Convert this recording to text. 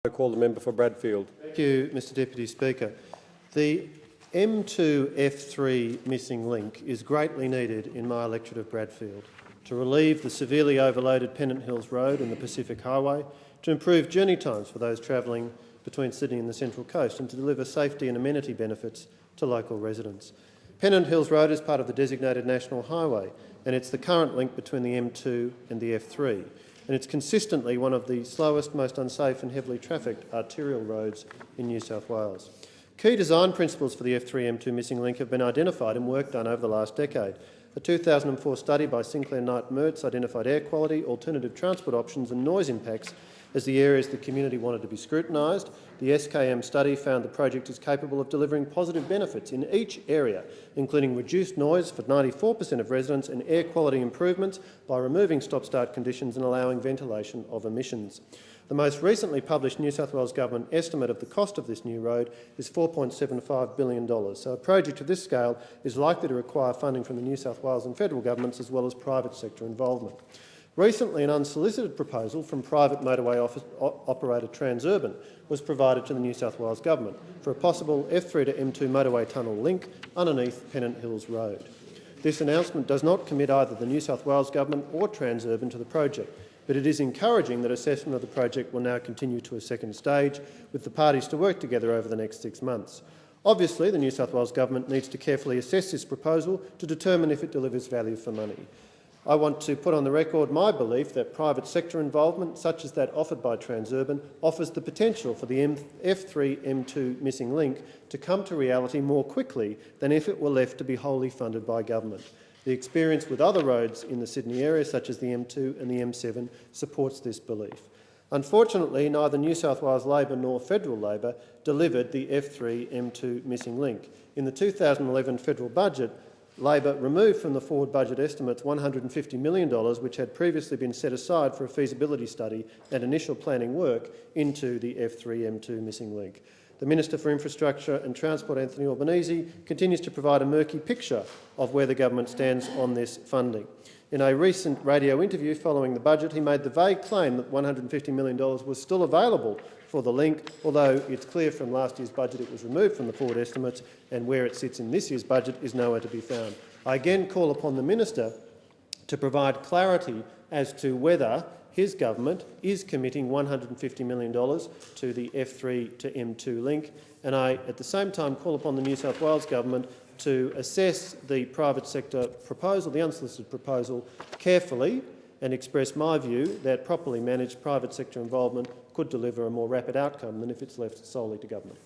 I call the member for Bradfield. Thank you, Mr Deputy Speaker. The M2-F3 missing link is greatly needed in my electorate of Bradfield to relieve the severely overloaded Pennant Hills Road and the Pacific Highway, to improve journey times for those travelling between Sydney and the Central Coast, and to deliver safety and amenity benefits to local residents. Pennant Hills Road is part of the designated national highway, and it's the current link between the M2 and the F3. And it's consistently one of the slowest, most unsafe and heavily trafficked arterial roads in New South Wales. Key design principles for the F3-M2 missing link have been identified and work done over the last decade. A 2004 study by Sinclair Knight Mertz identified air quality, alternative transport options and noise impacts as the areas the community wanted to be scrutinised. The SKM study found the project is capable of delivering positive benefits in each area, including reduced noise for 94% of residents and air quality improvements by removing stop-start conditions and allowing ventilation of emissions. The most recently published New South Wales Government estimate of the cost of this new road is $4.75 billion, so a project of this scale is likely to require funding from the New South Wales and federal governments as well as private sector involvement. Recently, an unsolicited proposal from private motorway operator Transurban was provided to the New South Wales Government for a possible F3 to M2 motorway tunnel link underneath Pennant Hills Road. This announcement does not commit either the New South Wales Government or Transurban to the project, but it is encouraging that assessment of the project will now continue to a second stage, with the parties to work together over the next 6 months. Obviously, the New South Wales Government needs to carefully assess this proposal to determine if it delivers value for money. I want to put on the record my belief that private sector involvement, such as that offered by Transurban, offers the potential for the F3-M2 missing link to come to reality more quickly than if it were left to be wholly funded by government. The experience with other roads in the Sydney area, such as the M2 and the M7, supports this belief. Unfortunately, neither New South Wales Labor nor federal Labor delivered the F3-M2 missing link. In the 2011 federal budget, Labor removed from the forward budget estimates $150 million, which had previously been set aside for a feasibility study and initial planning work into the F3-M2 missing link. The Minister for Infrastructure and Transport, Anthony Albanese, continues to provide a murky picture of where the government stands on this funding. In a recent radio interview following the budget, he made the vague claim that $150 million was still available for the link, although it's clear from last year's budget it was removed from the forward estimates, and where it sits in this year's budget is nowhere to be found. I again call upon the Minister to provide clarity as to whether his government is committing $150 million to the F3 to M2 link, and I at the same time call upon the New South Wales Government to assess the private sector proposal, the unsolicited proposal, carefully and express my view that properly managed private sector involvement could deliver a more rapid outcome than if it's left solely to government.